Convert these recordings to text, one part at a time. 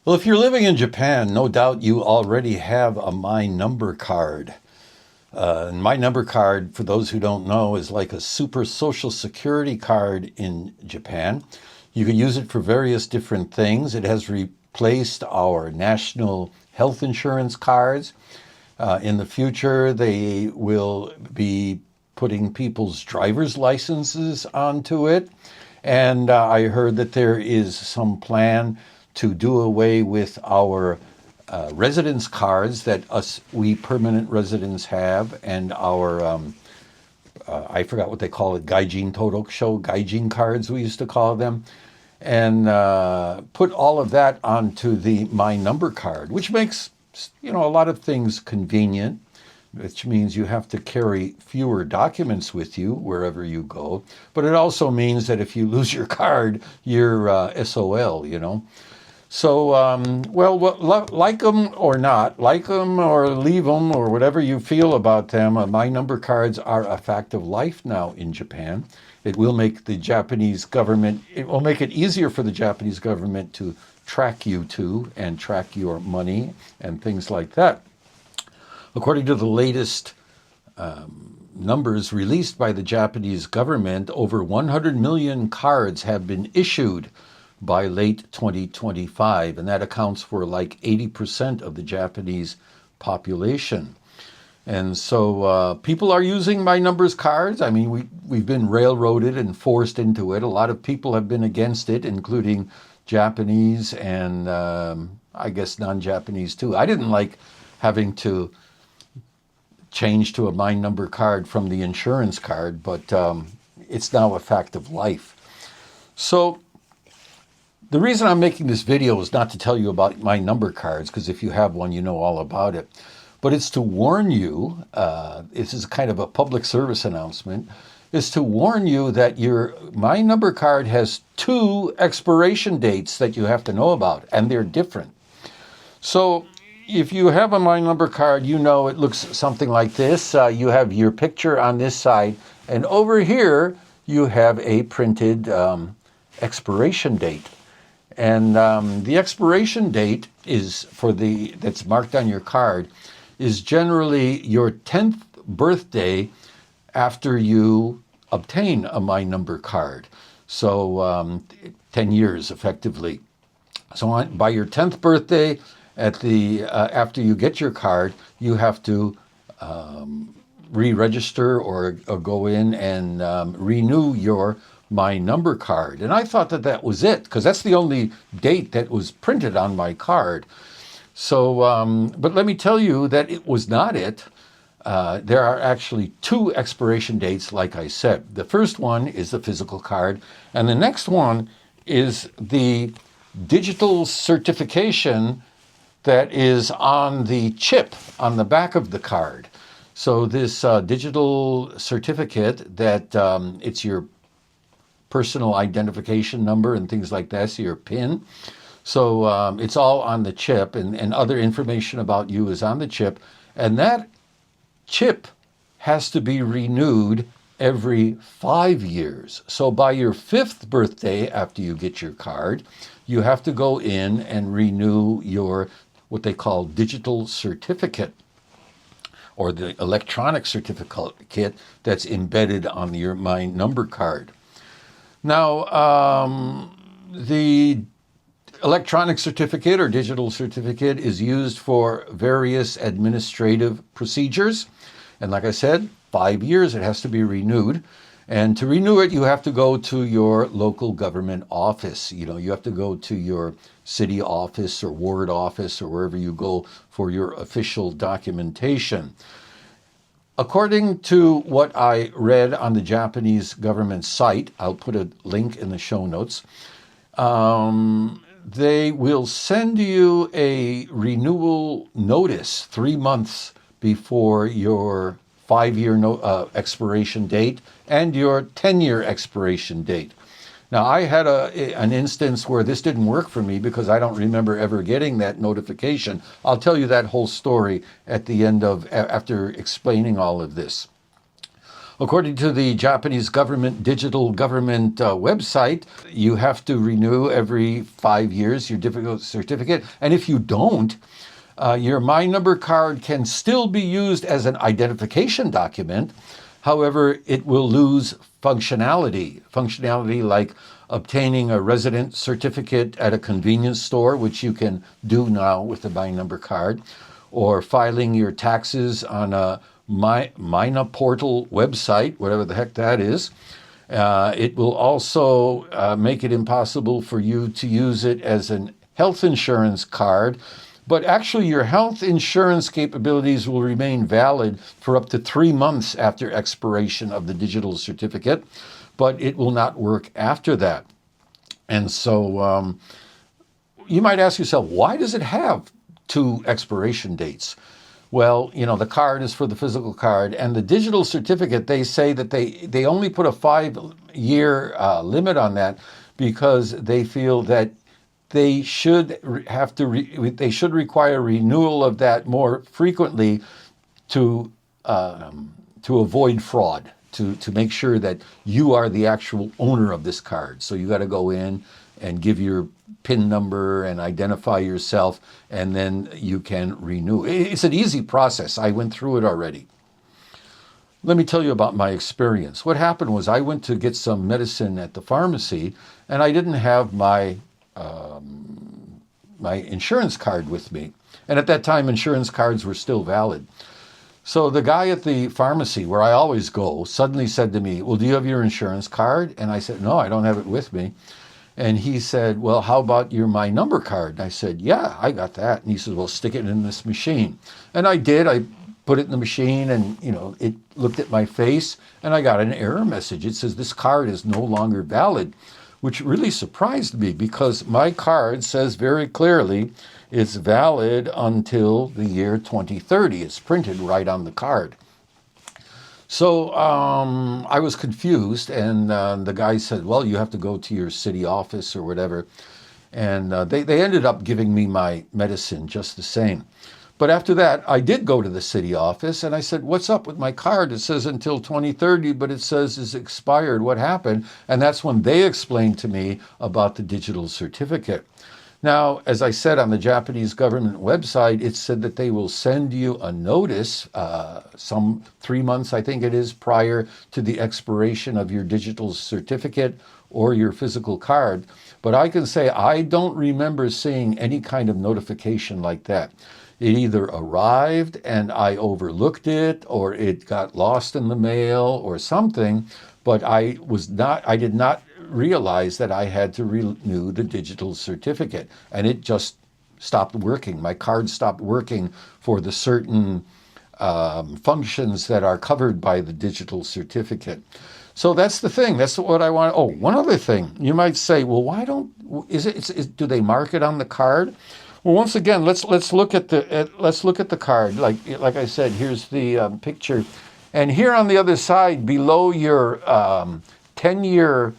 Well, if you're living in Japan, no doubt you already have a My Number card. And My Number card, for those who don't know, is like a super social security card in Japan. You can use it for various different things. It has replaced our national health insurance cards. In the future, they will be putting people's driver's licenses onto it. And I heard that there is some plan to do away with our residence cards that we permanent residents have, and our I forgot what they call it, gaijin todokisho, gaijin cards we used to call them, and put all of that onto the My Number card, which makes a lot of things convenient, which means you have to carry fewer documents with you wherever you go. But it also means that if you lose your card, you're SOL. So, well, like them or not, like them or leave them or whatever you feel about them, My Number cards are a fact of life now in Japan. It will make the Japanese government, it will make it easier for the Japanese government to track you to and track your money and things like that. According to the latest numbers released by the Japanese government, over 100 million cards have been issued by late 2025, and that accounts for like 80% of the Japanese population. And so people are using My Number's cards. I mean, we've been railroaded and forced into it. A lot of people have been against it, including Japanese and I guess non-Japanese too. I didn't like having to change to a My Number card from the insurance card, but it's now a fact of life. So the reason I'm making this video is not to tell you about My Number cards, because if you have one, you know all about it. But it's to warn you, this is kind of a public service announcement, is to warn you that your My Number card has two expiration dates that you have to know about, and they're different. So if you have a My Number card, you know it looks something like this. You have your picture on this side, and over here you have a printed expiration date. And the expiration date is that's marked on your card is generally your 10th birthday after you obtain a My Number card. So 10 years effectively. So by your 10th birthday, after you get your card, you have to re-register or go in and renew your My Number card. And I thought that was it, because that's the only date that was printed on my card. So, but let me tell you that it was not it. There are actually two expiration dates, like I said. The first one is the physical card, and the next one is the digital certification that is on the chip on the back of the card. So this digital certificate that it's your personal identification number and things like that, so your PIN. So it's all on the chip, and other information about you is on the chip. And that chip has to be renewed every 5 years. So by your 5th birthday, after you get your card, you have to go in and renew your what they call digital certificate, or the electronic certificate that's embedded on your My Number card. Now, the electronic certificate or digital certificate is used for various administrative procedures. And like I said, 5 years it has to be renewed. And to renew it, you have to go to your local government office. You have to go to your city office or ward office or wherever you go for your official documentation. According to what I read on the Japanese government site, I'll put a link in the show notes, they will send you a renewal notice 3 months before your 5-year expiration date and your 10-year expiration date. Now, I had an instance where this didn't work for me because I don't remember ever getting that notification. I'll tell you that whole story at the end after explaining all of this. According to the Japanese government, digital government website, you have to renew every 5 years your digital certificate. And if you don't, your My Number card can still be used as an identification document. However, it will lose functionality. Functionality like obtaining a resident certificate at a convenience store, which you can do now with the My Number card, or filing your taxes on a Mina portal website, whatever the heck that is. It will also make it impossible for you to use it as an health insurance card, but actually your health insurance capabilities will remain valid for up to 3 months after expiration of the digital certificate, but it will not work after that. And so you might ask yourself, why does it have 2 expiration dates? Well, the card is for the physical card, and the digital certificate, they say that they only put a 5-year limit on that because they feel that they should they should require renewal of that more frequently to avoid fraud, to make sure that you are the actual owner of this card. So you got to go in and give your PIN number and identify yourself, and then you can renew. It's an easy process. I went through it already. Let me tell you about my experience. What happened was I went to get some medicine at the pharmacy, and I didn't have my insurance card with me. And at that time, insurance cards were still valid. So the guy at the pharmacy, where I always go, suddenly said to me, "Well, do you have your insurance card?" And I said, "No, I don't have it with me." And he said, "Well, how about your My Number card?" And I said, "Yeah, I got that." And he said, "Well, stick it in this machine." And I did. I put it in the machine, and it looked at my face, and I got an error message. It says, "This card is no longer valid," which really surprised me because my card says very clearly it's valid until the year 2030. It's printed right on the card. So I was confused, and the guy said, "Well, you have to go to your city office or whatever." And they ended up giving me my medicine just the same. But after that, I did go to the city office, and I said, "What's up with my card? It says until 2030, but it says it's expired. What happened?" And that's when they explained to me about the digital certificate. Now, as I said on the Japanese government website, it said that they will send you a notice some 3 months, I think it is, prior to the expiration of your digital certificate or your physical card. But I can say I don't remember seeing any kind of notification like that. It either arrived and I overlooked it, or it got lost in the mail or something, but I did not realize that I had to renew the digital certificate, and it just stopped working. My card stopped working for the certain functions that are covered by the digital certificate. So that's the thing. That's what I want. Oh, one other thing. You might say, well, why don't do they mark it on the card? Well, once again, let's look at the card. Like I said, here's the picture, and here on the other side, below your 10-year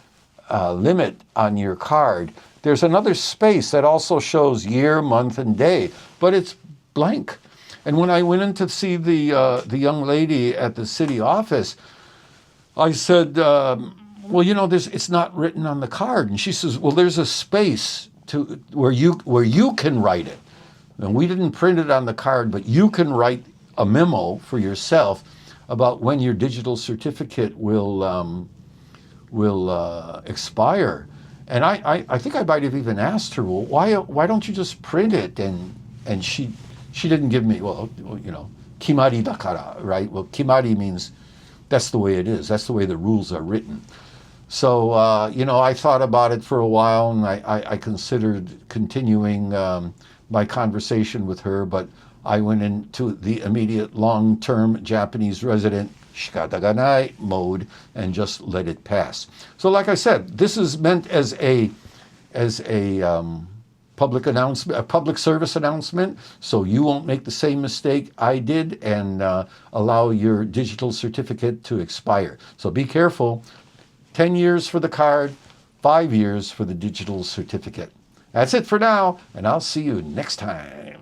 limit on your card, there's another space that also shows year, month, and day, but it's blank. And when I went in to see the young lady at the city office, I said, "Well, it's not written on the card." And she says, "Well, there's a space where you can write it, and we didn't print it on the card, but you can write a memo for yourself about when your digital certificate will expire." And I think I might have even asked her, "Well, why don't you just print it?" And she didn't give me, kimari dakara, right? Well, kimari means that's the way it is. That's the way the rules are written. So, I thought about it for a while, and I considered continuing my conversation with her, but I went into the immediate long-term Japanese resident shikataganai mode and just let it pass. So like I said, this is meant as a public announcement, a public service announcement, so you won't make the same mistake I did and allow your digital certificate to expire. So be careful. 10 years for the card, 5 years for the digital certificate. That's it for now, and I'll see you next time.